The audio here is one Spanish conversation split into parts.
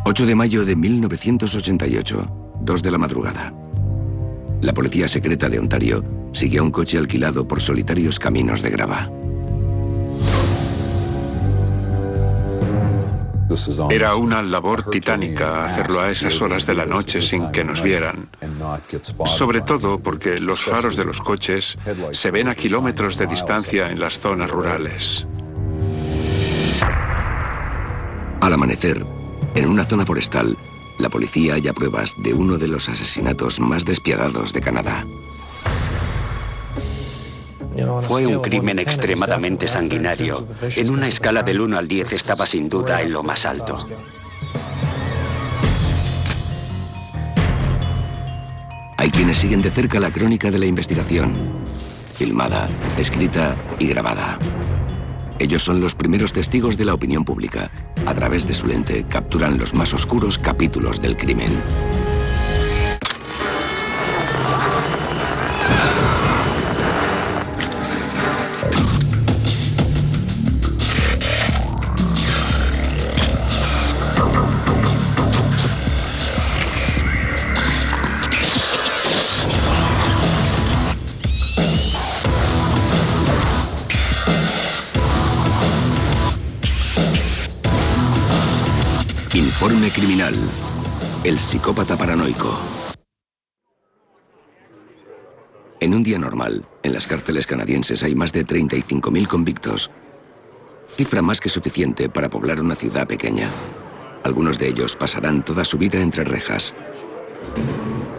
8 de mayo de 1988, 2 de la madrugada. La policía secreta de Ontario siguió un coche alquilado por solitarios caminos de grava. Era una labor titánica hacerlo a esas horas de la noche sin que nos vieran. Sobre todo porque los faros de los coches se ven a kilómetros de distancia en las zonas rurales. Al amanecer, en una zona forestal, la policía halla pruebas de uno de los asesinatos más despiadados de Canadá. Fue un crimen extremadamente sanguinario. En una escala del 1 al 10 estaba sin duda en lo más alto. Hay quienes siguen de cerca la crónica de la investigación, filmada, escrita y grabada. Ellos son los primeros testigos de la opinión pública. A través de su lente capturan los más oscuros capítulos del crimen. Informe criminal. El psicópata paranoico. En un día normal, en las cárceles canadienses hay más de 35.000 convictos. Cifra más que suficiente para poblar una ciudad pequeña. Algunos de ellos pasarán toda su vida entre rejas.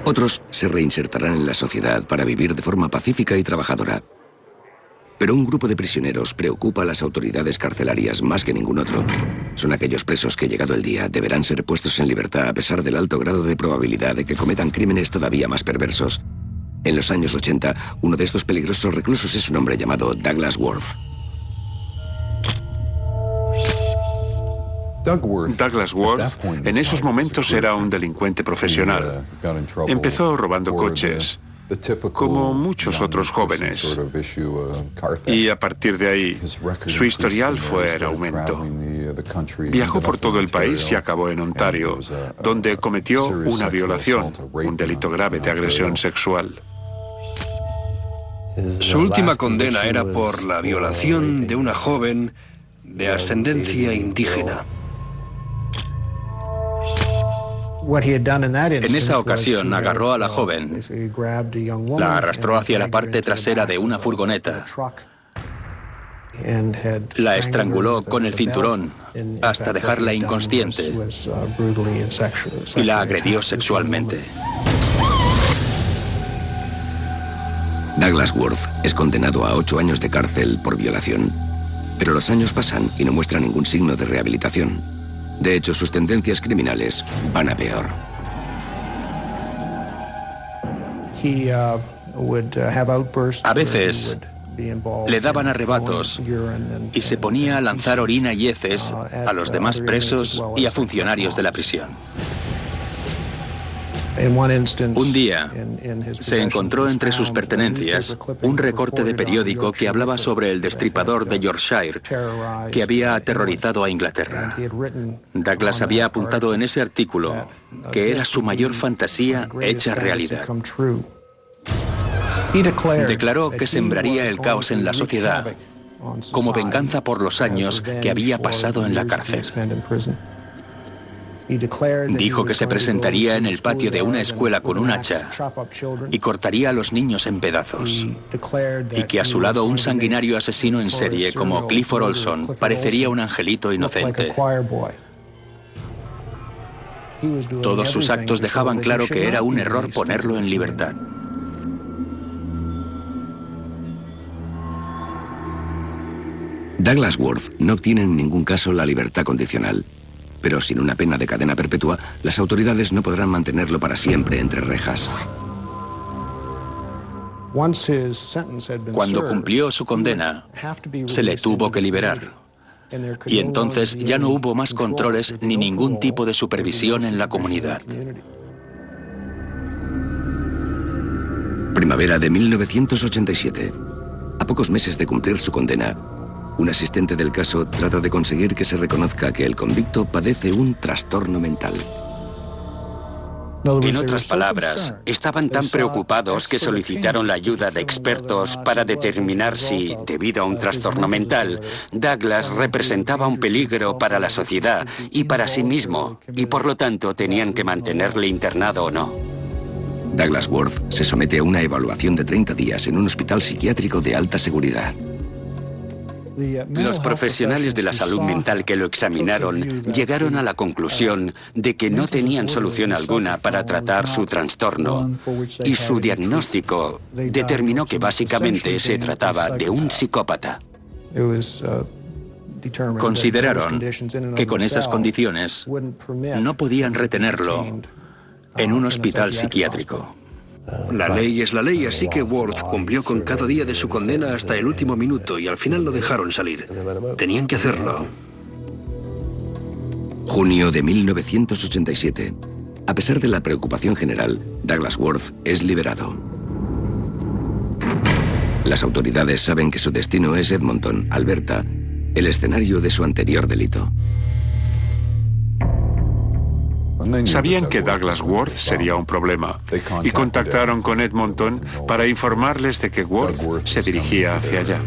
Otros se reinsertarán en la sociedad para vivir de forma pacífica y trabajadora. Pero un grupo de prisioneros preocupa a las autoridades carcelarias más que ningún otro. Son aquellos presos que, llegado el día, deberán ser puestos en libertad a pesar del alto grado de probabilidad de que cometan crímenes todavía más perversos. En los años 80, uno de estos peligrosos reclusos es un hombre llamado Douglas Worth. Douglas Worth en esos momentos era un delincuente profesional. Empezó robando coches, como muchos otros jóvenes, y a partir de ahí su historial fue en aumento. Viajó por todo el país y acabó en Ontario, donde cometió una violación, un delito grave de agresión sexual. Su última condena era por la violación de una joven de ascendencia indígena. En esa ocasión agarró a la joven, la arrastró hacia la parte trasera de una furgoneta, la estranguló con el cinturón hasta dejarla inconsciente y la agredió sexualmente. Douglas Worth es condenado a 8 años de cárcel por violación, pero los años pasan y no muestra ningún signo de rehabilitación. De hecho, sus tendencias criminales van a peor. A veces le daban arrebatos y se ponía a lanzar orina y heces a los demás presos y a funcionarios de la prisión. Un día se encontró entre sus pertenencias un recorte de periódico que hablaba sobre el destripador de Yorkshire que había aterrorizado a Inglaterra. Douglas había apuntado en ese artículo que era su mayor fantasía hecha realidad. Declaró que sembraría el caos en la sociedad como venganza por los años que había pasado en la cárcel. Dijo que se presentaría en el patio de una escuela con un hacha y cortaría a los niños en pedazos, y que a su lado un sanguinario asesino en serie como Clifford Olson parecería un angelito inocente. Todos sus actos dejaban claro que era un error ponerlo en libertad. Douglas Worth no obtiene en ningún caso la libertad condicional. Pero sin una pena de cadena perpetua, las autoridades no podrán mantenerlo para siempre entre rejas. Cuando cumplió su condena, se le tuvo que liberar. Y entonces ya no hubo más controles ni ningún tipo de supervisión en la comunidad. Primavera de 1987. A pocos meses de cumplir su condena, Un asistente del caso trata de conseguir que se reconozca que el convicto padece un trastorno mental. En otras palabras, estaban tan preocupados que solicitaron la ayuda de expertos para determinar si, debido a un trastorno mental, Douglas representaba un peligro para la sociedad y para sí mismo, y por lo tanto tenían que mantenerle internado o no. Douglas Worth se somete a una evaluación de 30 días en un hospital psiquiátrico de alta seguridad. Los profesionales de la salud mental que lo examinaron llegaron a la conclusión de que no tenían solución alguna para tratar su trastorno, y su diagnóstico determinó que básicamente se trataba de un psicópata. Consideraron que con esas condiciones no podían retenerlo en un hospital psiquiátrico. La ley es la ley, así que Worth cumplió con cada día de su condena hasta el último minuto y al final lo dejaron salir. Tenían que hacerlo. Junio de 1987. A pesar de la preocupación general, Douglas Worth es liberado. Las autoridades saben que su destino es Edmonton, Alberta, el escenario de su anterior delito. Sabían que Douglas Worth sería un problema y contactaron con Edmonton para informarles de que Worth se dirigía hacia allá.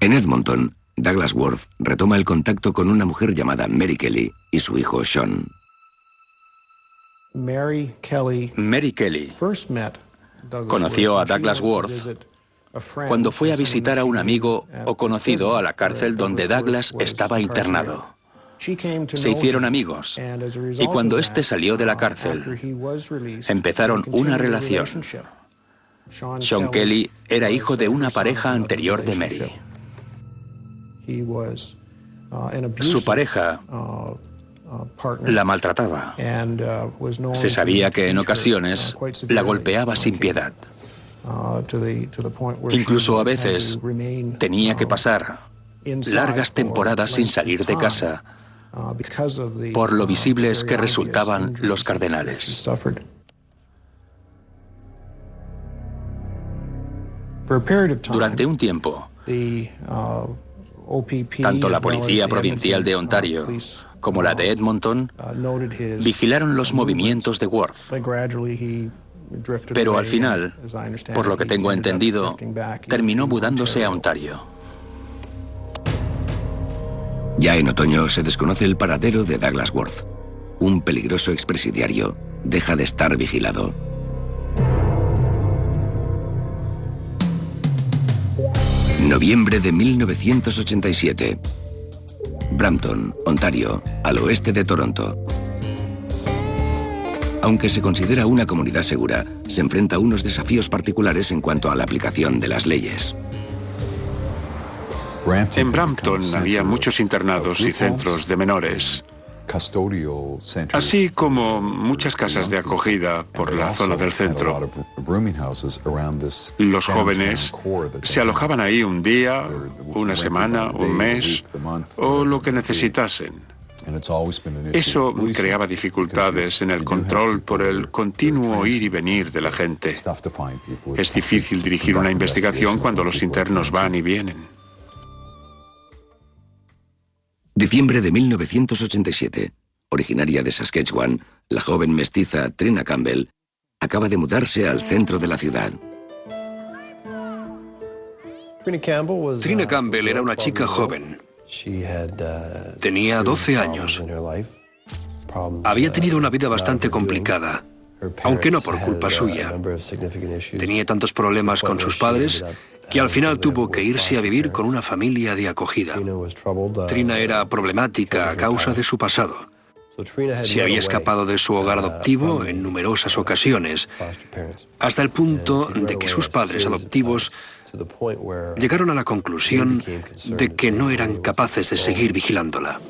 En Edmonton, Douglas Worth retoma el contacto con una mujer llamada Mary Kelly y su hijo Sean. Mary Kelly conoció a Douglas Worth cuando fue a visitar a un amigo o conocido a la cárcel donde Douglas estaba internado. Se hicieron amigos y cuando éste salió de la cárcel, empezaron una relación. Sean Kelly era hijo de una pareja anterior de Mary. Su pareja la maltrataba. Se sabía que en ocasiones la golpeaba sin piedad. Incluso a veces tenía que pasar largas temporadas sin salir de casa por lo visibles que resultaban los cardenales. Durante un tiempo, tanto la Policía Provincial de Ontario como la de Edmonton vigilaron los movimientos de Worth. Pero al final, por lo que tengo entendido, terminó mudándose a Ontario. Ya en otoño se desconoce el paradero de Douglas Worth. Un peligroso expresidiario deja de estar vigilado. Noviembre de 1987. Brampton, Ontario, al oeste de Toronto. Aunque se considera una comunidad segura, se enfrenta a unos desafíos particulares en cuanto a la aplicación de las leyes. En Brampton había muchos internados y centros de menores, así como muchas casas de acogida por la zona del centro. Los jóvenes se alojaban ahí un día, una semana, un mes o lo que necesitasen. Eso creaba dificultades en el control por el continuo ir y venir de la gente. Es difícil dirigir una investigación cuando los internos van y vienen. Diciembre de 1987. Originaria de Saskatchewan, la joven mestiza Trina Campbell acaba de mudarse al centro de la ciudad. Trina Campbell era una chica joven. Tenía 12 años. Había tenido una vida bastante complicada, aunque no por culpa suya. Tenía tantos problemas con sus padres que al final tuvo que irse a vivir con una familia de acogida. Trina era problemática a causa de su pasado. Se había escapado de su hogar adoptivo en numerosas ocasiones, hasta el punto de que sus padres adoptivos llegaron a la conclusión de que no eran capaces de seguir vigilándola.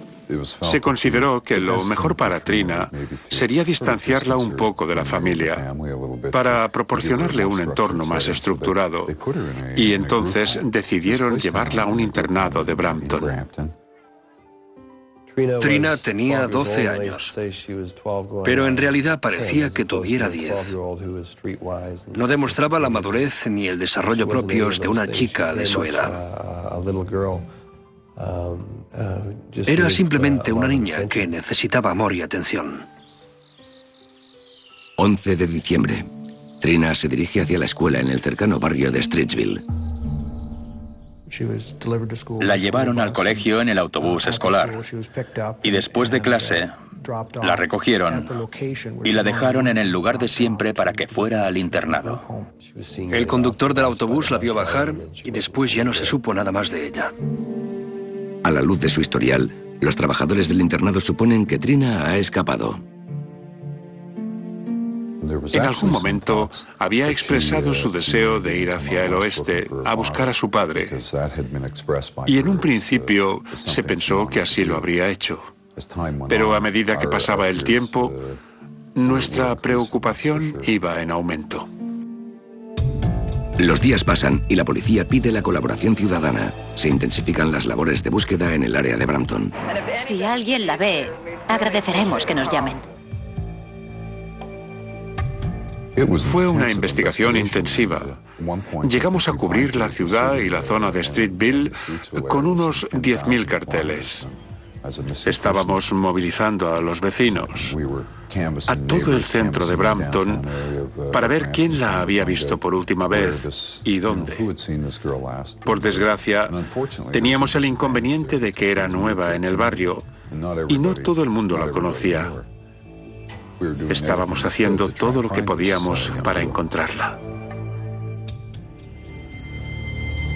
Se consideró que lo mejor para Trina sería distanciarla un poco de la familia para proporcionarle un entorno más estructurado, y entonces decidieron llevarla a un internado de Brampton. Trina tenía 12 años, pero en realidad parecía que tuviera 10. No demostraba la madurez ni el desarrollo propios de una chica de su edad. Era simplemente una niña que necesitaba amor y atención. 11 de diciembre. Trina se dirige hacia la escuela en el cercano barrio de Streetsville. La llevaron al colegio en el autobús escolar y después de clase la recogieron y la dejaron en el lugar de siempre para que fuera al internado. El conductor del autobús la vio bajar y después ya no se supo nada más de ella. A la luz de su historial, los trabajadores del internado suponen que Trina ha escapado. En algún momento había expresado su deseo de ir hacia el oeste a buscar a su padre, y en un principio se pensó que así lo habría hecho. Pero a medida que pasaba el tiempo, nuestra preocupación iba en aumento. Los días pasan y la policía pide la colaboración ciudadana. Se intensifican las labores de búsqueda en el área de Brampton. Si alguien la ve, agradeceremos que nos llamen. Fue una investigación intensiva. Llegamos a cubrir la ciudad y la zona de Streetville con unos 10.000 carteles. Estábamos movilizando a los vecinos, a todo el centro de Brampton, para ver quién la había visto por última vez y dónde. Por desgracia, teníamos el inconveniente de que era nueva en el barrio y no todo el mundo la conocía. Estábamos haciendo todo lo que podíamos para encontrarla.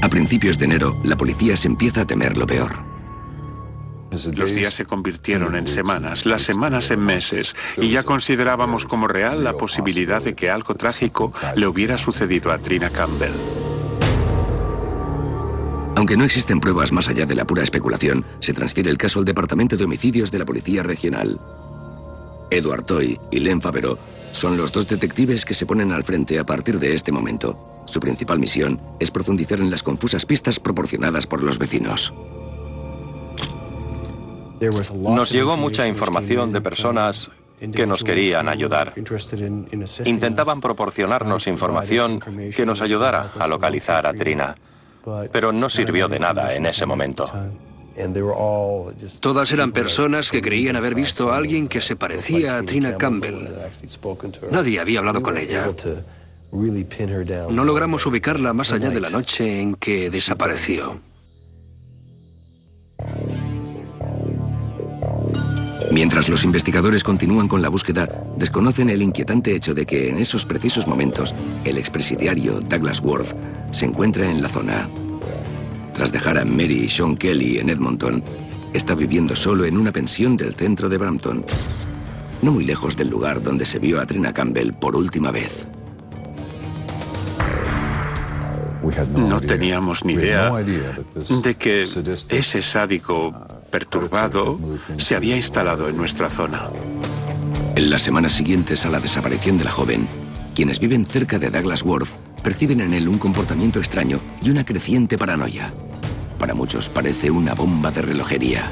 A principios de enero, la policía se empieza a temer lo peor. Los días se convirtieron en semanas, las semanas en meses, y ya considerábamos como real la posibilidad de que algo trágico le hubiera sucedido a Trina Campbell. Aunque no existen pruebas más allá de la pura especulación, se transfiere el caso al Departamento de Homicidios de la Policía Regional. Edward Toy y Len Favreau son los dos detectives que se ponen al frente a partir de este momento. Su principal misión es profundizar en las confusas pistas proporcionadas por los vecinos. Nos llegó mucha información de personas que nos querían ayudar. Intentaban proporcionarnos información que nos ayudara a localizar a Trina, pero no sirvió de nada en ese momento. Todas eran personas que creían haber visto a alguien que se parecía a Trina Campbell. Nadie había hablado con ella. No logramos ubicarla más allá de la noche en que desapareció. Mientras los investigadores continúan con la búsqueda, desconocen el inquietante hecho de que en esos precisos momentos el expresidiario Douglas Worth se encuentra en la zona. Tras dejar a Mary y Sean Kelly en Edmonton, está viviendo solo en una pensión del centro de Brampton, no muy lejos del lugar donde se vio a Trina Campbell por última vez. No teníamos ni idea de que ese sádico perturbado se había instalado en nuestra zona. En las semanas siguientes a la desaparición de la joven, quienes viven cerca de Douglas Worth perciben en él un comportamiento extraño y una creciente paranoia. Para muchos parece una bomba de relojería.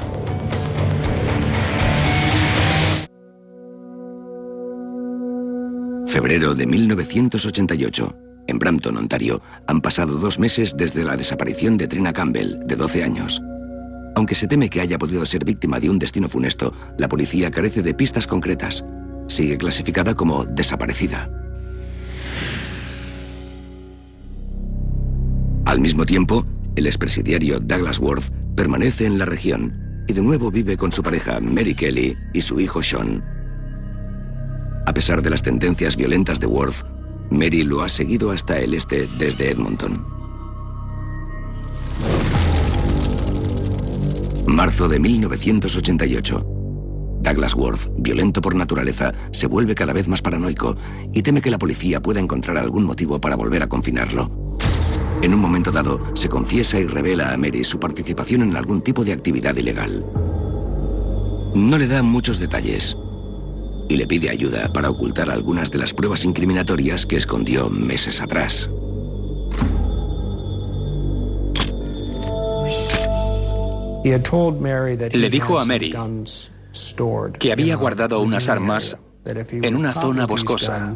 Febrero de 1988. En Brampton, Ontario, han pasado 2 meses desde la desaparición de Trina Campbell, de 12 años. Aunque se teme que haya podido ser víctima de un destino funesto, la policía carece de pistas concretas. Sigue clasificada como desaparecida. Al mismo tiempo, el expresidiario Douglas Worth permanece en la región y de nuevo vive con su pareja Mary Kelly y su hijo Sean. A pesar de las tendencias violentas de Worth, Mary lo ha seguido hasta el este desde Edmonton. Marzo de 1988. Douglas Worth, violento por naturaleza, se vuelve cada vez más paranoico y teme que la policía pueda encontrar algún motivo para volver a confinarlo. En un momento dado, se confiesa y revela a Mary su participación en algún tipo de actividad ilegal. No le da muchos detalles y le pide ayuda para ocultar algunas de las pruebas incriminatorias que escondió meses atrás. Le dijo a Mary que había guardado unas armas en una zona boscosa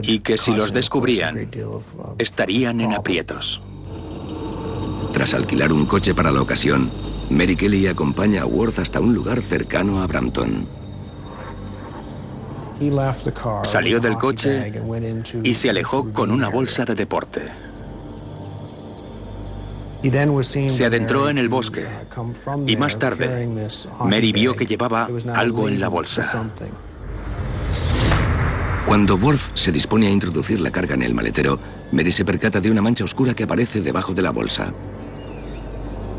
y que si los descubrían, estarían en aprietos. Tras alquilar un coche para la ocasión, Mary Kelly acompaña a Worth hasta un lugar cercano a Brampton. Salió del coche y se alejó con una bolsa de deporte. Se adentró en el bosque y más tarde Mary vio que llevaba algo en la bolsa. Cuando Worth se dispone a introducir la carga en el maletero, Mary se percata de una mancha oscura que aparece debajo de la bolsa.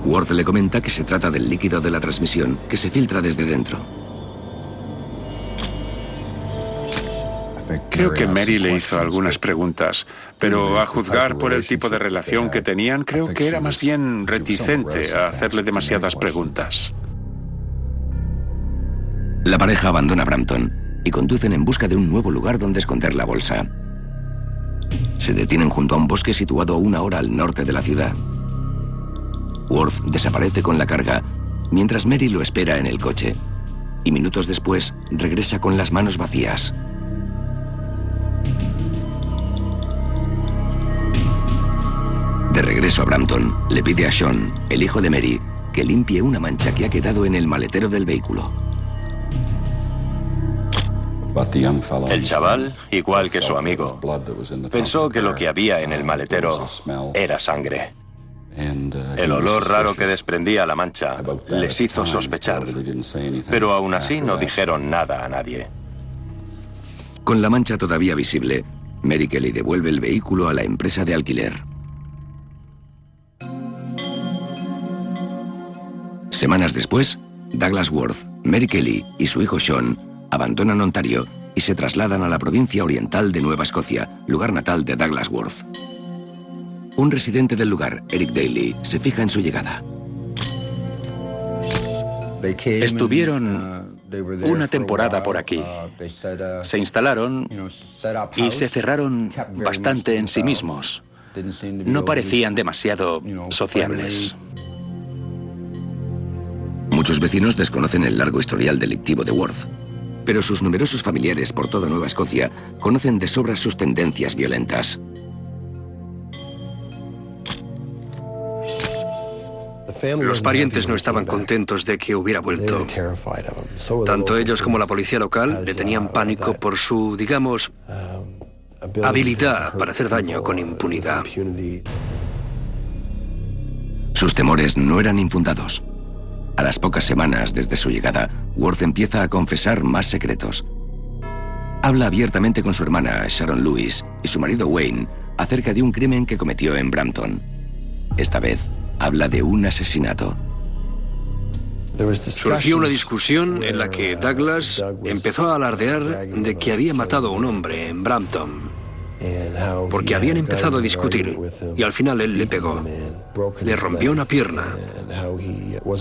Worth le comenta que se trata del líquido de la transmisión que se filtra desde dentro. Creo que Mary le hizo algunas preguntas, pero a juzgar por el tipo de relación que tenían, creo que era más bien reticente a hacerle demasiadas preguntas. La pareja abandona Brampton y conducen en busca de un nuevo lugar donde esconder la bolsa. Se detienen junto a un bosque situado a 1 hora al norte de la ciudad. Worth desaparece con la carga, mientras Mary lo espera en el coche, y minutos después regresa con las manos vacías. De regreso a Brampton, le pide a Sean, el hijo de Mary, que limpie una mancha que ha quedado en el maletero del vehículo. El chaval, igual que su amigo, pensó que lo que había en el maletero era sangre. El olor raro que desprendía la mancha les hizo sospechar, pero aún así no dijeron nada a nadie. Con la mancha todavía visible, Mary Kelly devuelve el vehículo a la empresa de alquiler. Semanas después, Douglas Worth, Mary Kelly y su hijo Sean abandonan Ontario y se trasladan a la provincia oriental de Nueva Escocia, lugar natal de Douglas Worth. Un residente del lugar, Eric Daly, se fija en su llegada. Estuvieron una temporada por aquí. Se instalaron y se cerraron bastante en sí mismos. No parecían demasiado sociables. Muchos vecinos desconocen el largo historial delictivo de Worth, pero sus numerosos familiares por toda Nueva Escocia conocen de sobra sus tendencias violentas. Los parientes no estaban contentos de que hubiera vuelto. Tanto ellos como la policía local le tenían pánico por su, digamos, habilidad para hacer daño con impunidad. Sus temores no eran infundados. A las pocas semanas desde su llegada, Worth empieza a confesar más secretos. Habla abiertamente con su hermana Sharon Lewis y su marido Wayne acerca de un crimen que cometió en Brampton. Esta vez, habla de un asesinato. Surgió una discusión en la que Douglas empezó a alardear de que había matado a un hombre en Brampton, porque habían empezado a discutir y al final él le pegó. Le rompió una pierna.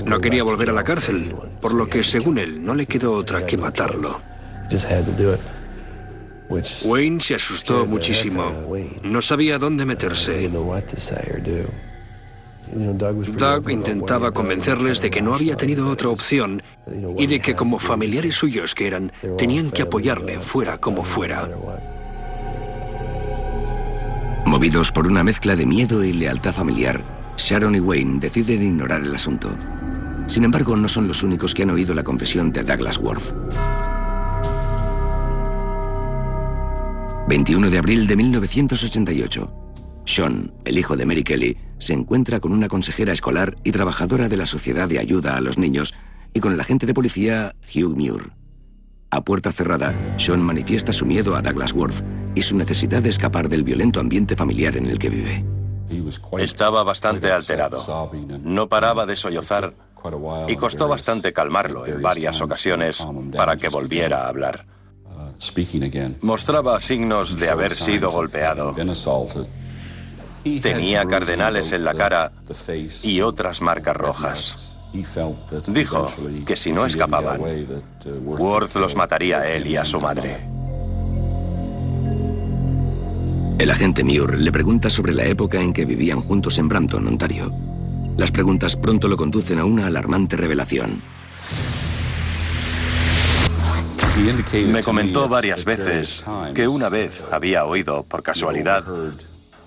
No quería volver a la cárcel, por lo que según él no le quedó otra que matarlo. Wayne se asustó muchísimo. No sabía dónde meterse. Doug intentaba convencerles de que no había tenido otra opción y de que como familiares suyos que eran, tenían que apoyarle fuera como fuera. Movidos por una mezcla de miedo y lealtad familiar, Sharon y Wayne deciden ignorar el asunto. Sin embargo, no son los únicos que han oído la confesión de Douglas Worth. 21 de abril de 1988. Sean, el hijo de Mary Kelly, se encuentra con una consejera escolar y trabajadora de la Sociedad de Ayuda a los Niños y con el agente de policía Hugh Muir. A puerta cerrada, Sean manifiesta su miedo a Douglas Worth y su necesidad de escapar del violento ambiente familiar en el que vive. Estaba bastante alterado. No paraba de sollozar y costó bastante calmarlo en varias ocasiones para que volviera a hablar. Mostraba signos de haber sido golpeado. Tenía cardenales en la cara y otras marcas rojas. Dijo que si no escapaban, Worth los mataría a él y a su madre. El agente Muir le pregunta sobre la época en que vivían juntos en Brampton, Ontario. Las preguntas pronto lo conducen a una alarmante revelación. Me comentó varias veces que una vez había oído, por casualidad,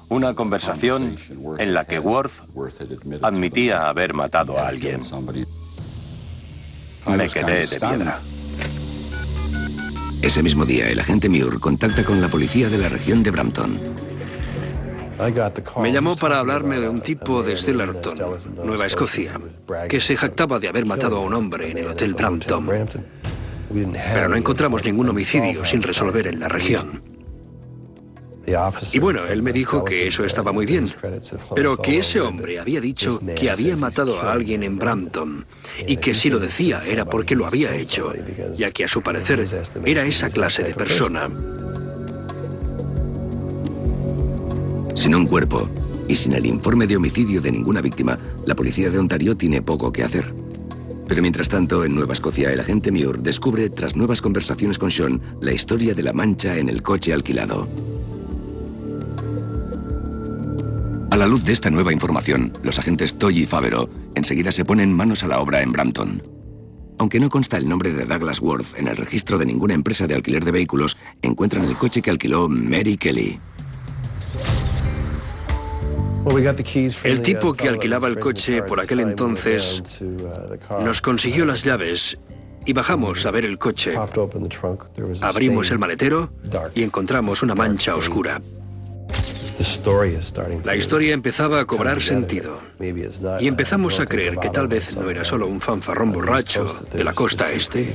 una conversación en la que Worth admitía haber matado a alguien. Me quedé de piedra. Ese mismo día, el agente Muir contacta con la policía de la región de Brampton. Me llamó para hablarme de un tipo de Stellarton, Nueva Escocia, que se jactaba de haber matado a un hombre en el Hotel Brampton. Pero no encontramos ningún homicidio sin resolver en la región. Y bueno, él me dijo que eso estaba muy bien, pero que ese hombre había dicho que había matado a alguien en Brampton y que si lo decía era porque lo había hecho, ya que a su parecer era esa clase de persona. Sin un cuerpo y sin el informe de homicidio de ninguna víctima, la policía de Ontario tiene poco que hacer. Pero mientras tanto, en Nueva Escocia, el agente Muir descubre, tras nuevas conversaciones con Sean, la historia de la mancha en el coche alquilado. A la luz de esta nueva información, los agentes Toy y Favero enseguida se ponen manos a la obra en Brampton. Aunque no consta el nombre de Douglas Worth en el registro de ninguna empresa de alquiler de vehículos, encuentran el coche que alquiló Mary Kelly. El tipo que alquilaba el coche por aquel entonces nos consiguió las llaves y bajamos a ver el coche. Abrimos el maletero y encontramos una mancha oscura. La historia empezaba a cobrar sentido y empezamos a creer que tal vez no era solo un fanfarrón borracho de la costa este.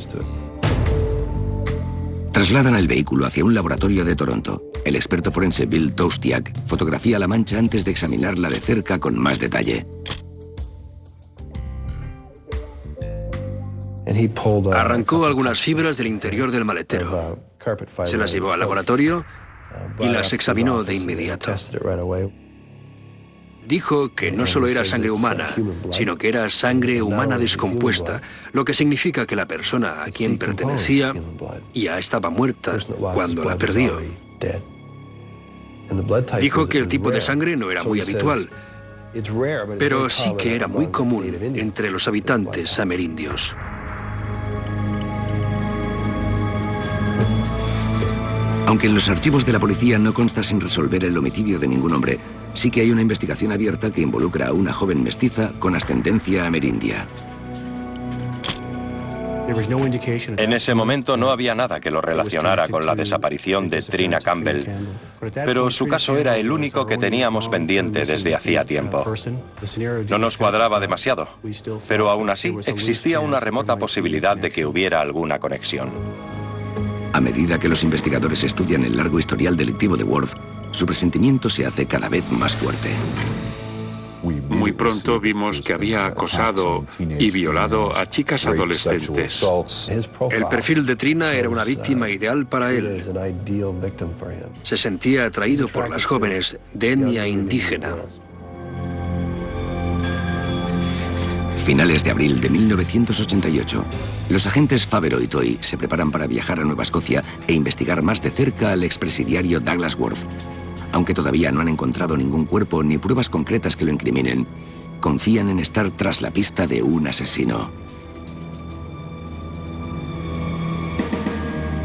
Trasladan el vehículo hacia un laboratorio de Toronto. El experto forense Bill Toustiak fotografía la mancha antes de examinarla de cerca con más detalle. Arrancó algunas fibras del interior del maletero. Se las llevó al laboratorio y las examinó de inmediato. Dijo que no solo era sangre humana, sino que era sangre humana descompuesta, lo que significa que la persona a quien pertenecía ya estaba muerta cuando la perdió. Dijo que el tipo de sangre no era muy habitual, pero sí que era muy común entre los habitantes amerindios. Aunque en los archivos de la policía no consta sin resolver el homicidio de ningún hombre, sí que hay una investigación abierta que involucra a una joven mestiza con ascendencia amerindia. En ese momento no había nada que lo relacionara con la desaparición de Trina Campbell, pero su caso era el único que teníamos pendiente desde hacía tiempo. No nos cuadraba demasiado, pero aún así existía una remota posibilidad de que hubiera alguna conexión. A medida que los investigadores estudian el largo historial delictivo de Worth, su presentimiento se hace cada vez más fuerte. Muy pronto vimos que había acosado y violado a chicas adolescentes. El perfil de Trina era una víctima ideal para él. Se sentía atraído por las jóvenes de etnia indígena. Finales de abril de 1988, los agentes Favero y Toy se preparan para viajar a Nueva Escocia e investigar más de cerca al expresidiario Douglas Worth. Aunque todavía no han encontrado ningún cuerpo ni pruebas concretas que lo incriminen, confían en estar tras la pista de un asesino.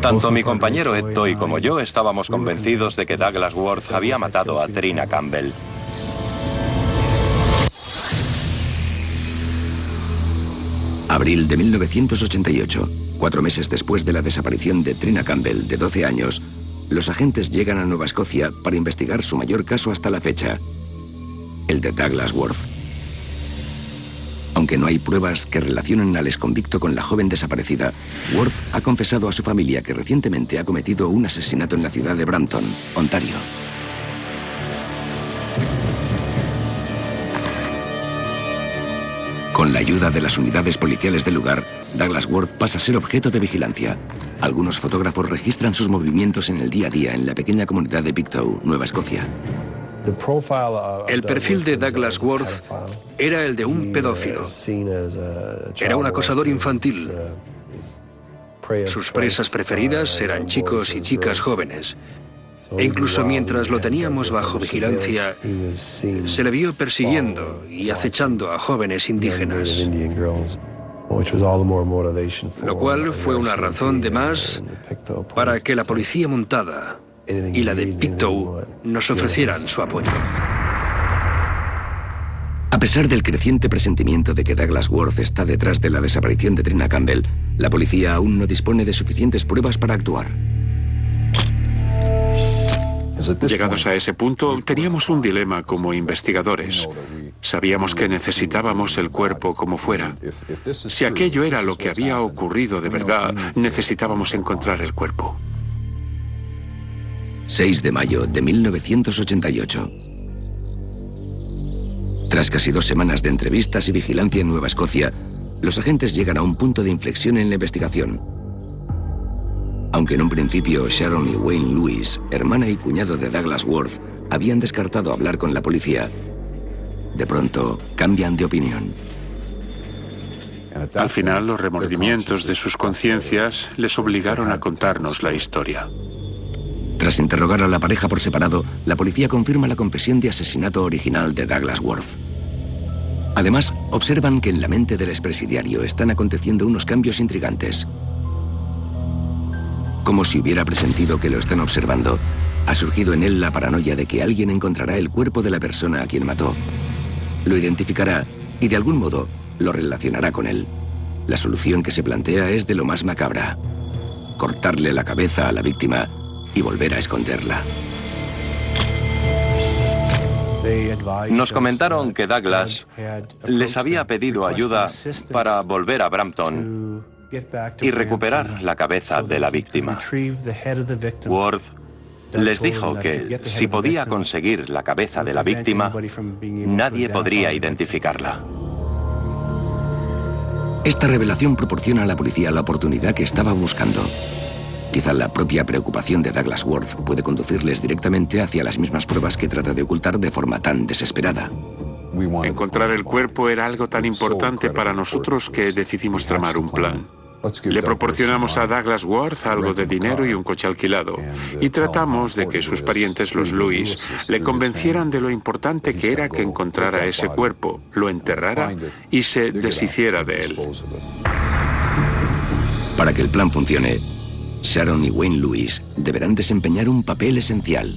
Tanto mi compañero Ed Toy como yo estábamos convencidos de que Douglas Worth había matado a Trina Campbell. Abril de 1988, 4 meses después de la desaparición de Trina Campbell, de 12 años, los agentes llegan a Nueva Escocia para investigar su mayor caso hasta la fecha, el de Douglas Worth. Aunque no hay pruebas que relacionen al exconvicto con la joven desaparecida, Worth ha confesado a su familia que recientemente ha cometido un asesinato en la ciudad de Brampton, Ontario. Con la ayuda de las unidades policiales del lugar, Douglas Worth pasa a ser objeto de vigilancia. Algunos fotógrafos registran sus movimientos en el día a día en la pequeña comunidad de Pictou, Nueva Escocia. El perfil de Douglas Worth era el de un pedófilo. Era un acosador infantil. Sus presas preferidas eran chicos y chicas jóvenes. E incluso mientras lo teníamos bajo vigilancia, se le vio persiguiendo y acechando a jóvenes indígenas. Lo cual fue una razón de más para que la policía montada y la de Pictou nos ofrecieran su apoyo. A pesar del creciente presentimiento de que Douglas Worth está detrás de la desaparición de Trina Campbell, la policía aún no dispone de suficientes pruebas para actuar. Llegados a ese punto, teníamos un dilema como investigadores. Sabíamos que necesitábamos el cuerpo como fuera. Si aquello era lo que había ocurrido de verdad, necesitábamos encontrar el cuerpo. 6 de mayo de 1988. Tras casi 2 semanas de entrevistas y vigilancia en Nueva Escocia, los agentes llegan a un punto de inflexión en la investigación. Aunque en un principio Sharon y Wayne Lewis, hermana y cuñado de Douglas Worth, habían descartado hablar con la policía, de pronto cambian de opinión. Al final, los remordimientos de sus conciencias les obligaron a contarnos la historia. Tras interrogar a la pareja por separado, la policía confirma la confesión de asesinato original de Douglas Worth. Además, observan que en la mente del expresidiario están aconteciendo unos cambios intrigantes. Como si hubiera presentido que lo están observando, ha surgido en él la paranoia de que alguien encontrará el cuerpo de la persona a quien mató. Lo identificará y de algún modo lo relacionará con él. La solución que se plantea es de lo más macabra: cortarle la cabeza a la víctima y volver a esconderla. Nos comentaron que Douglas les había pedido ayuda para volver a Brampton y recuperar la cabeza de la víctima. Worth les dijo que si podía conseguir la cabeza de la víctima, nadie podría identificarla. Esta revelación proporciona a la policía la oportunidad que estaba buscando. Quizá la propia preocupación de Douglas Worth puede conducirles directamente hacia las mismas pruebas que trata de ocultar de forma tan desesperada. Encontrar el cuerpo era algo tan importante para nosotros que decidimos tramar un plan. Le proporcionamos a Douglas Worth algo de dinero y un coche alquilado, y tratamos de que sus parientes, los Lewis, le convencieran de lo importante que era que encontrara ese cuerpo, lo enterrara y se deshiciera de él. Para que el plan funcione, Sharon y Wayne Lewis deberán desempeñar un papel esencial.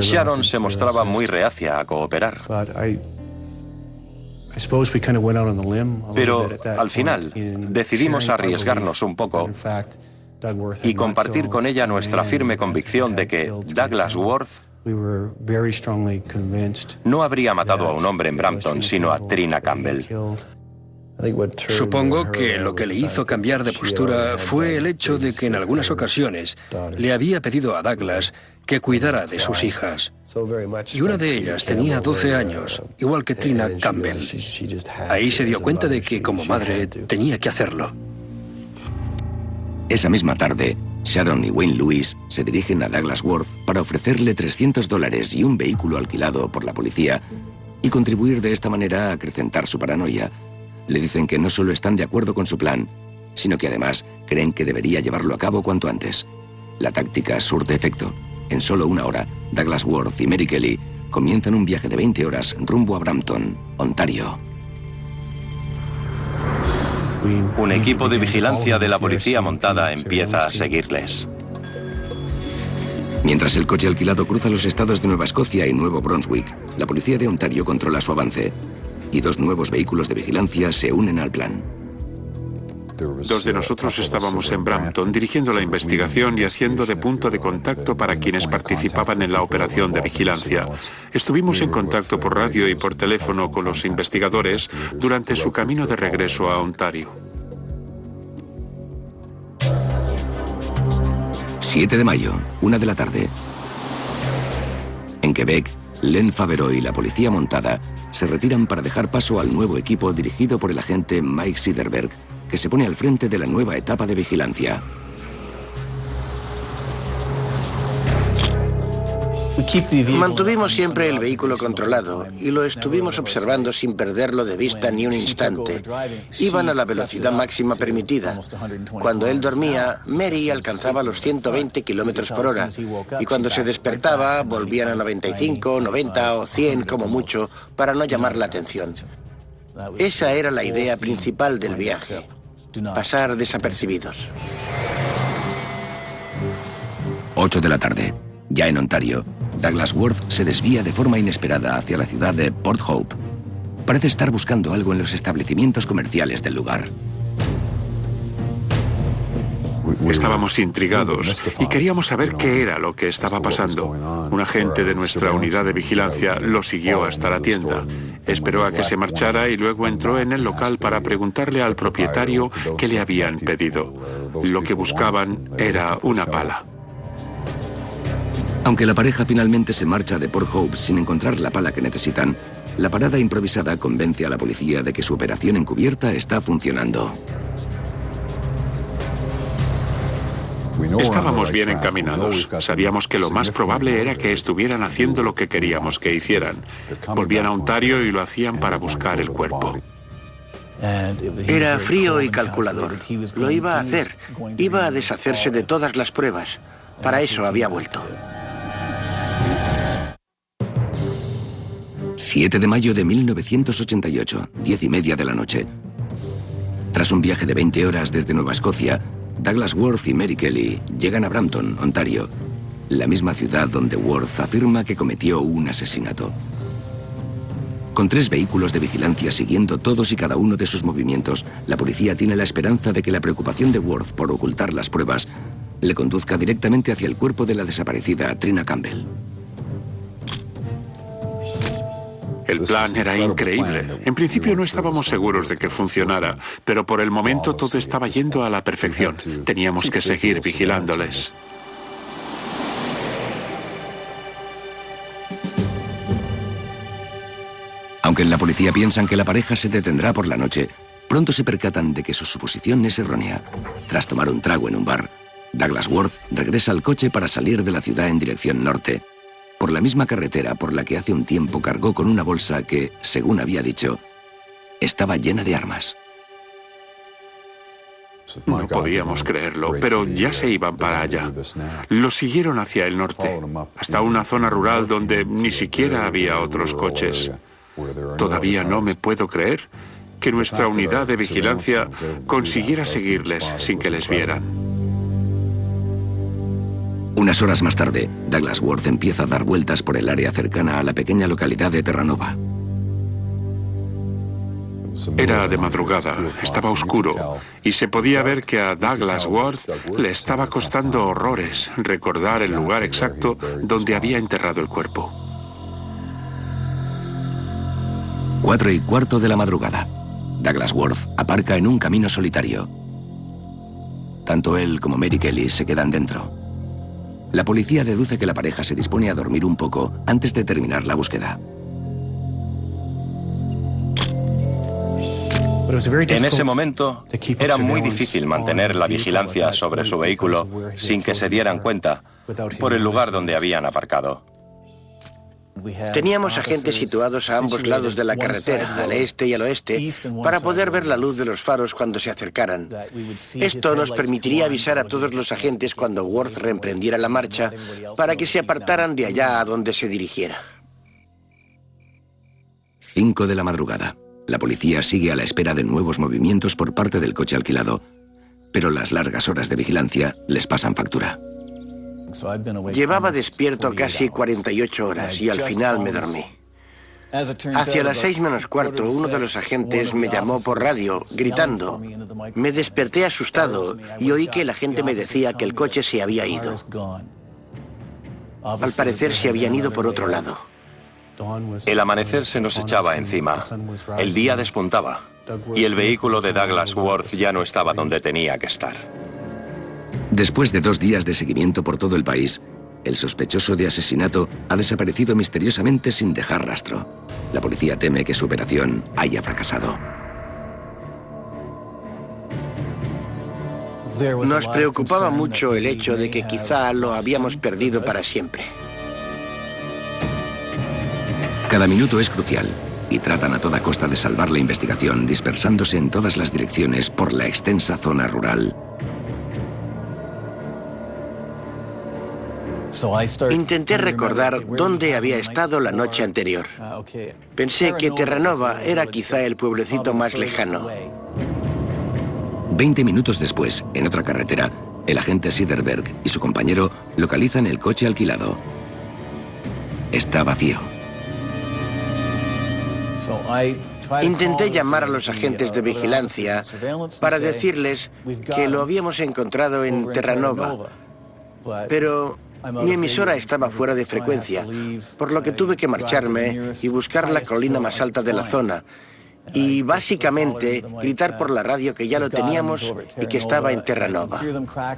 Sharon se mostraba muy reacia a cooperar. Pero al final decidimos arriesgarnos un poco y compartir con ella nuestra firme convicción de que Douglas Worth no habría matado a un hombre en Brampton, sino a Trina Campbell. Supongo que lo que le hizo cambiar de postura fue el hecho de que en algunas ocasiones le había pedido a Douglas que cuidara de sus hijas. Y una de ellas tenía 12 años, igual que Trina Campbell. Ahí se dio cuenta de que como madre tenía que hacerlo. Esa misma tarde, Sharon y Wayne Lewis se dirigen a Douglas Worth para ofrecerle $300 y un vehículo alquilado por la policía y contribuir de esta manera a acrecentar su paranoia. Le dicen que no solo están de acuerdo con su plan, sino que además creen que debería llevarlo a cabo cuanto antes. La táctica surte efecto. En solo una hora, Douglas Worth y Mary Kelly comienzan un viaje de 20 horas rumbo a Brampton, Ontario. Un equipo de vigilancia de la policía montada empieza a seguirles. Mientras el coche alquilado cruza los estados de Nueva Escocia y Nuevo Brunswick, la policía de Ontario controla su avance y 2 nuevos vehículos de vigilancia se unen al plan. 2 de nosotros estábamos en Brampton dirigiendo la investigación y haciendo de punto de contacto para quienes participaban en la operación de vigilancia. Estuvimos en contacto por radio y por teléfono con los investigadores durante su camino de regreso a Ontario. 7 de mayo, 1 de la tarde. En Quebec, Len Favreau y la policía montada se retiran para dejar paso al nuevo equipo dirigido por el agente Mike Siderberg, que se pone al frente de la nueva etapa de vigilancia. Mantuvimos siempre el vehículo controlado y lo estuvimos observando sin perderlo de vista ni un instante. Iban a la velocidad máxima permitida. Cuando él dormía, Mary alcanzaba los 120 kilómetros por hora y cuando se despertaba volvían a 95, 90 o 100 como mucho para no llamar la atención. Esa era la idea principal del viaje, pasar desapercibidos. 8 de la tarde. Ya en Ontario, Douglas Worth se desvía de forma inesperada hacia la ciudad de Port Hope. Parece estar buscando algo en los establecimientos comerciales del lugar. Estábamos intrigados y queríamos saber qué era lo que estaba pasando. Un agente de nuestra unidad de vigilancia lo siguió hasta la tienda. Esperó a que se marchara y luego entró en el local para preguntarle al propietario qué le habían pedido. Lo que buscaban era una pala. Aunque la pareja finalmente se marcha de Port Hope sin encontrar la pala que necesitan, la parada improvisada convence a la policía de que su operación encubierta está funcionando. Estábamos bien encaminados. Sabíamos que lo más probable era que estuvieran haciendo lo que queríamos que hicieran. Volvían a Ontario y lo hacían para buscar el cuerpo. Era frío y calculador. Lo iba a hacer. Iba a deshacerse de todas las pruebas. Para eso había vuelto. 7 de mayo de 1988, 10:30 de la noche. Tras un viaje de 20 horas desde Nueva Escocia, Douglas Worth y Mary Kelly llegan a Brampton, Ontario, la misma ciudad donde Worth afirma que cometió un asesinato. Con 3 vehículos de vigilancia siguiendo todos y cada uno de sus movimientos, la policía tiene la esperanza de que la preocupación de Worth por ocultar las pruebas le conduzca directamente hacia el cuerpo de la desaparecida Trina Campbell. El plan era increíble. En principio no estábamos seguros de que funcionara, pero por el momento todo estaba yendo a la perfección. Teníamos que seguir vigilándoles. Aunque en la policía piensan que la pareja se detendrá por la noche, pronto se percatan de que su suposición es errónea. Tras tomar un trago en un bar, Douglas Worth regresa al coche para salir de la ciudad en dirección norte, por la misma carretera por la que hace un tiempo cargó con una bolsa que, según había dicho, estaba llena de armas. No podíamos creerlo, pero ya se iban para allá. Lo siguieron hacia el norte, hasta una zona rural donde ni siquiera había otros coches. Todavía no me puedo creer que nuestra unidad de vigilancia consiguiera seguirles sin que les vieran. Unas horas más tarde, Douglas Worth empieza a dar vueltas por el área cercana a la pequeña localidad de Terranova. Era de madrugada, estaba oscuro y se podía ver que a Douglas Worth le estaba costando horrores recordar el lugar exacto donde había enterrado el cuerpo. 4:15 de la madrugada. Douglas Worth aparca en un camino solitario. Tanto él como Mary Kelly se quedan dentro. La policía deduce que la pareja se dispone a dormir un poco antes de terminar la búsqueda. En ese momento, era muy difícil mantener la vigilancia sobre su vehículo sin que se dieran cuenta por el lugar donde habían aparcado. Teníamos agentes situados a ambos lados de la carretera, al este y al oeste, para poder ver la luz de los faros cuando se acercaran. Esto nos permitiría avisar a todos los agentes cuando Worth reemprendiera la marcha para que se apartaran de allá a donde se dirigiera. 5 de la madrugada. La policía sigue a la espera de nuevos movimientos por parte del coche alquilado, pero las largas horas de vigilancia les pasan factura. Llevaba despierto casi 48 horas y al final me dormí. Hacia las 6:15, uno de los agentes me llamó por radio, gritando. Me desperté asustado y oí que el agente me decía que el coche se había ido. Al parecer se habían ido por otro lado. El amanecer se nos echaba encima. El día despuntaba y el vehículo de Douglas Worth ya no estaba donde tenía que estar. Después de 2 días de seguimiento por todo el país, el sospechoso de asesinato ha desaparecido misteriosamente sin dejar rastro. La policía teme que su operación haya fracasado. Nos preocupaba mucho el hecho de que quizá lo habíamos perdido para siempre. Cada minuto es crucial y tratan a toda costa de salvar la investigación, dispersándose en todas las direcciones por la extensa zona rural. Intenté recordar dónde había estado la noche anterior. Pensé que Terranova era quizá el pueblecito más lejano. 20 minutos después, en otra carretera, el agente Siderberg y su compañero localizan el coche alquilado. Está vacío. Intenté llamar a los agentes de vigilancia para decirles que lo habíamos encontrado en Terranova, pero mi emisora estaba fuera de frecuencia, por lo que tuve que marcharme y buscar la colina más alta de la zona y básicamente gritar por la radio que ya lo teníamos y que estaba en Terranova.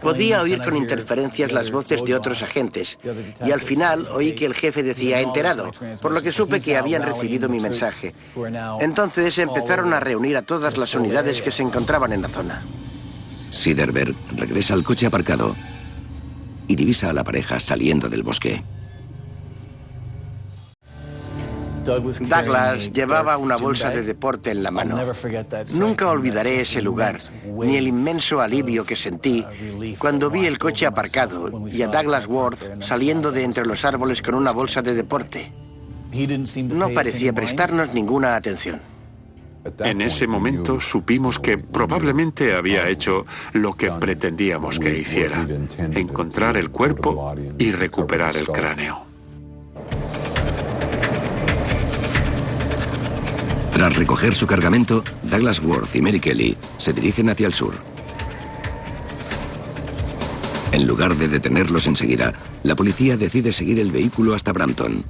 Podía oír con interferencias las voces de otros agentes y al final oí que el jefe decía enterado, por lo que supe que habían recibido mi mensaje. Entonces empezaron a reunir a todas las unidades que se encontraban en la zona. Siderberg regresa al coche aparcado y divisa a la pareja saliendo del bosque. Douglas llevaba una bolsa de deporte en la mano. Nunca olvidaré ese lugar, ni el inmenso alivio que sentí cuando vi el coche aparcado y a Douglas Worth saliendo de entre los árboles con una bolsa de deporte. No parecía prestarnos ninguna atención. En ese momento supimos que probablemente había hecho lo que pretendíamos que hiciera: encontrar el cuerpo y recuperar el cráneo. Tras recoger su cargamento, Douglas Worth y Mary Kelly se dirigen hacia el sur. En lugar de detenerlos enseguida, la policía decide seguir el vehículo hasta Brampton.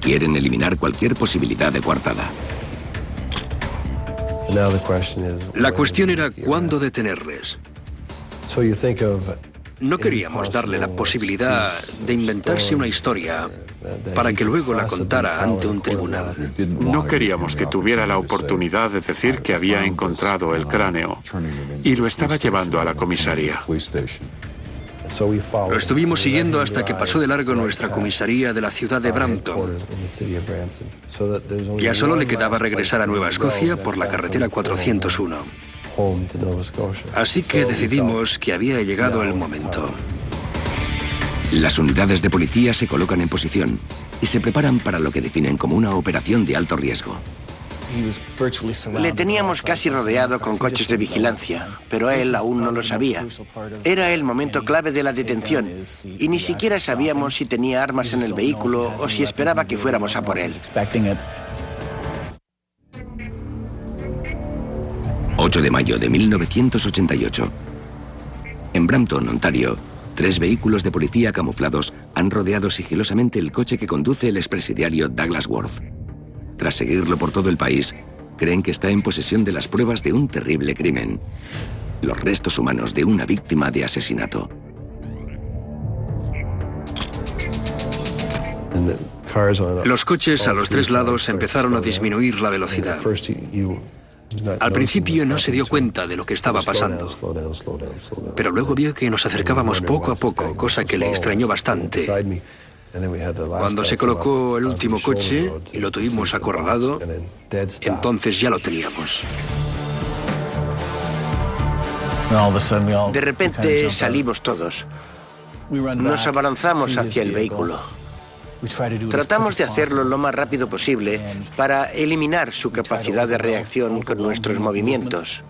Quieren eliminar cualquier posibilidad de coartada. La cuestión era cuándo detenerles. No queríamos darle la posibilidad de inventarse una historia para que luego la contara ante un tribunal. No queríamos que tuviera la oportunidad de decir que había encontrado el cráneo y lo estaba llevando a la comisaría. Lo estuvimos siguiendo hasta que pasó de largo nuestra comisaría de la ciudad de Brampton. Ya solo le quedaba regresar a Nueva Escocia por la carretera 401. Así que decidimos que había llegado el momento. Las unidades de policía se colocan en posición y se preparan para lo que definen como una operación de alto riesgo. Le teníamos casi rodeado con coches de vigilancia, pero él aún no lo sabía. Era el momento clave de la detención y ni siquiera sabíamos si tenía armas en el vehículo o si esperaba que fuéramos a por él. 8 de mayo de 1988. En Brampton, Ontario, 3 vehículos de policía camuflados han rodeado sigilosamente el coche que conduce el expresidiario Douglas Worth. Tras seguirlo por todo el país, creen que está en posesión de las pruebas de un terrible crimen: los restos humanos de una víctima de asesinato. Los coches a los 3 lados empezaron a disminuir la velocidad. Al principio no se dio cuenta de lo que estaba pasando, pero luego vio que nos acercábamos poco a poco, cosa que le extrañó bastante. Cuando se colocó el último coche y lo tuvimos acorralado, entonces ya lo teníamos. De repente salimos todos. Nos abalanzamos hacia el vehículo. Tratamos de hacerlo lo más rápido posible para eliminar su capacidad de reacción con nuestros movimientos.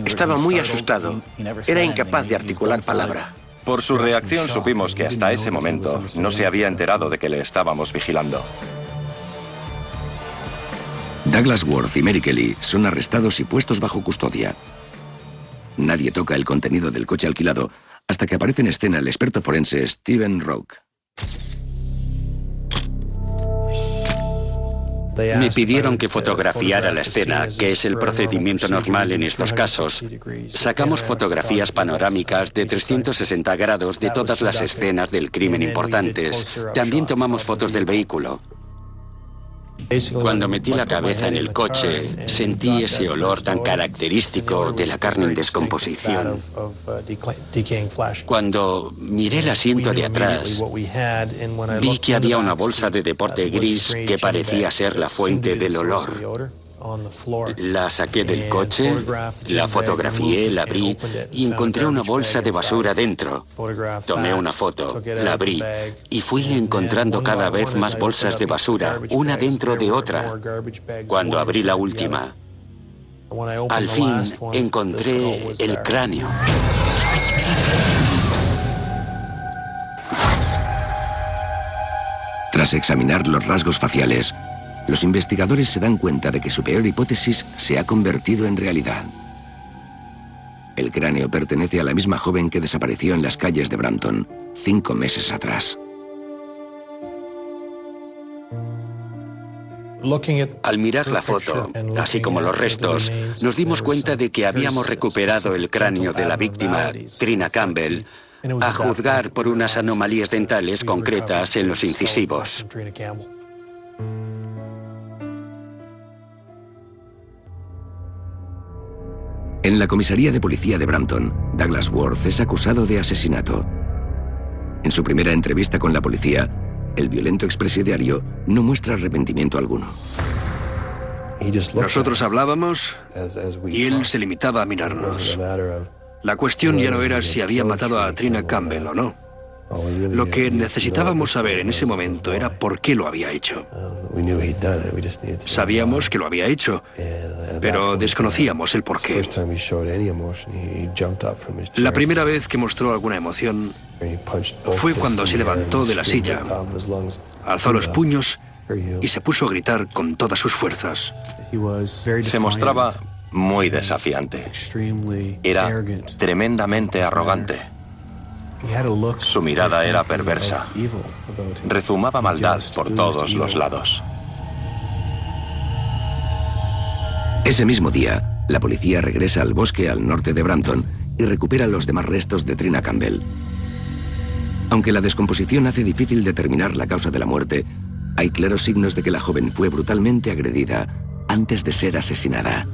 Estaba muy asustado. Era incapaz de articular palabra. Por su reacción supimos que hasta ese momento no se había enterado de que le estábamos vigilando. Douglas Worth y Mary Kelly son arrestados y puestos bajo custodia. Nadie toca el contenido del coche alquilado hasta que aparece en escena el experto forense Stephen Roque. Me pidieron que fotografiara la escena, que es el procedimiento normal en estos casos. Sacamos fotografías panorámicas de 360 grados de todas las escenas del crimen importantes. También tomamos fotos del vehículo. Cuando metí la cabeza en el coche, sentí ese olor tan característico de la carne en descomposición. Cuando miré el asiento de atrás, vi que había una bolsa de deporte gris que parecía ser la fuente del olor. La saqué del coche, la fotografié, la abrí y encontré una bolsa de basura dentro. Tomé una foto, la abrí y fui encontrando cada vez más bolsas de basura, una dentro de otra. Cuando abrí la última, al fin encontré el cráneo. Tras examinar los rasgos faciales, los investigadores se dan cuenta de que su peor hipótesis se ha convertido en realidad. El cráneo pertenece a la misma joven que desapareció en las calles de Brampton 5 meses atrás. Al mirar la foto, así como los restos, nos dimos cuenta de que habíamos recuperado el cráneo de la víctima, Trina Campbell, a juzgar por unas anomalías dentales concretas en los incisivos. En la comisaría de policía de Brampton, Douglas Worth es acusado de asesinato. En su primera entrevista con la policía, el violento expresidiario no muestra arrepentimiento alguno. Nosotros hablábamos y él se limitaba a mirarnos. La cuestión ya no era si había matado a Trina Campbell o no. Lo que necesitábamos saber en ese momento era por qué lo había hecho. Sabíamos que lo había hecho, pero desconocíamos el por qué. La primera vez que mostró alguna emoción fue cuando se levantó de la silla, alzó los puños y se puso a gritar con todas sus fuerzas. Se mostraba muy desafiante. Era tremendamente arrogante. Su mirada era perversa. Rezumaba maldad por todos los lados. Ese mismo día, la policía regresa al bosque al norte de Brampton y recupera los demás restos de Trina Campbell. Aunque la descomposición hace difícil determinar la causa de la muerte, hay claros signos de que la joven fue brutalmente agredida antes de ser asesinada.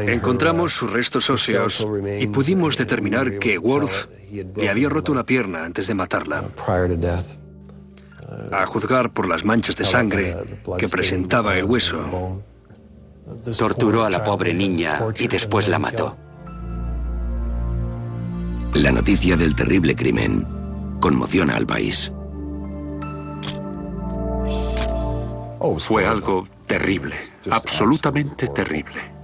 Encontramos sus restos óseos y pudimos determinar que Worth le había roto una pierna antes de matarla. A juzgar por las manchas de sangre que presentaba el hueso. Torturó a la pobre niña y después la mató. La noticia del terrible crimen conmociona al país. Fue algo terrible, absolutamente terrible.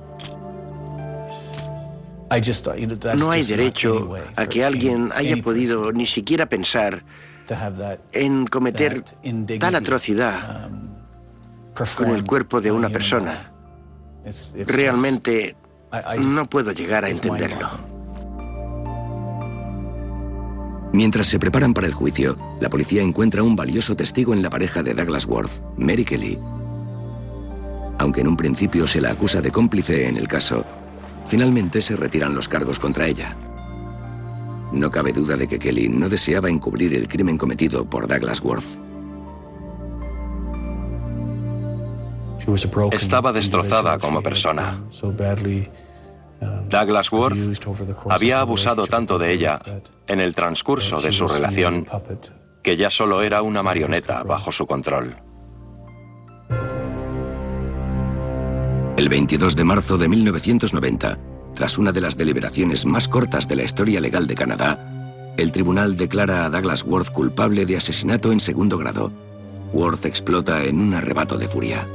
No hay derecho a que alguien haya podido ni siquiera pensar en cometer tal atrocidad con el cuerpo de una persona. Realmente no puedo llegar a entenderlo. Mientras se preparan para el juicio, la policía encuentra un valioso testigo en la pareja de Douglas Worth, Mary Kelly. Aunque en un principio se la acusa de cómplice en el caso, finalmente se retiran los cargos contra ella. No cabe duda de que Kelly no deseaba encubrir el crimen cometido por Douglas Worth. Estaba destrozada como persona. Douglas Worth había abusado tanto de ella en el transcurso de su relación que ya solo era una marioneta bajo su control. El 22 de marzo de 1990, tras una de las deliberaciones más cortas de la historia legal de Canadá, el tribunal declara a Douglas Worth culpable de asesinato en segundo grado. Worth explota en un arrebato de furia.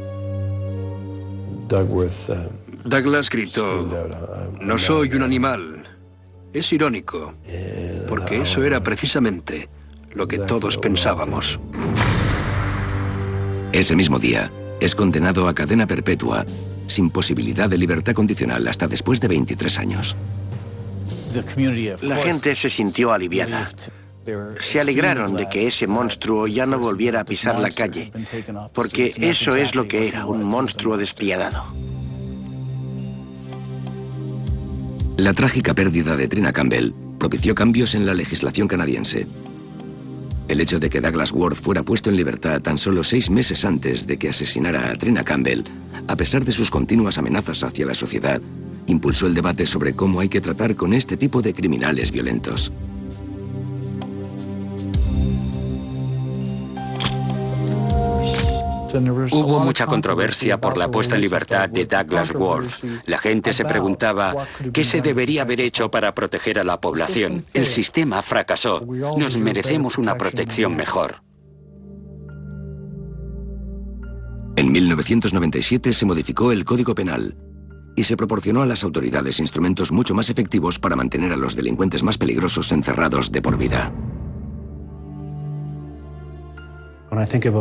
Douglas gritó: "No soy un animal". Es irónico, porque eso era precisamente lo que todos pensábamos. Ese mismo día, es condenado a cadena perpetua, sin posibilidad de libertad condicional hasta después de 23 años. La gente se sintió aliviada. Se alegraron de que ese monstruo ya no volviera a pisar la calle, porque eso es lo que era, un monstruo despiadado. La trágica pérdida de Trina Campbell propició cambios en la legislación canadiense. El hecho de que Douglas Worth fuera puesto en libertad tan solo 6 meses antes de que asesinara a Trina Campbell, a pesar de sus continuas amenazas hacia la sociedad, impulsó el debate sobre cómo hay que tratar con este tipo de criminales violentos. Hubo mucha controversia por la puesta en libertad de Douglas Worth. La gente se preguntaba qué se debería haber hecho para proteger a la población. El sistema fracasó. Nos merecemos una protección mejor. En 1997 se modificó el Código Penal y se proporcionó a las autoridades instrumentos mucho más efectivos para mantener a los delincuentes más peligrosos encerrados de por vida.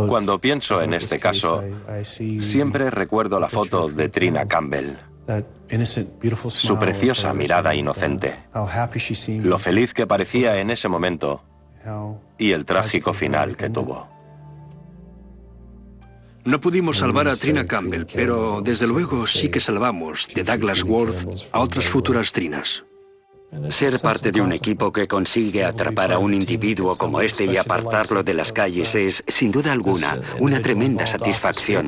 Cuando pienso en este caso, siempre recuerdo la foto de Trina Campbell, su preciosa mirada inocente, lo feliz que parecía en ese momento y el trágico final que tuvo. No pudimos salvar a Trina Campbell, pero desde luego sí que salvamos de Douglas Worth a otras futuras Trinas. Ser parte de un equipo que consigue atrapar a un individuo como este y apartarlo de las calles es, sin duda alguna, una tremenda satisfacción.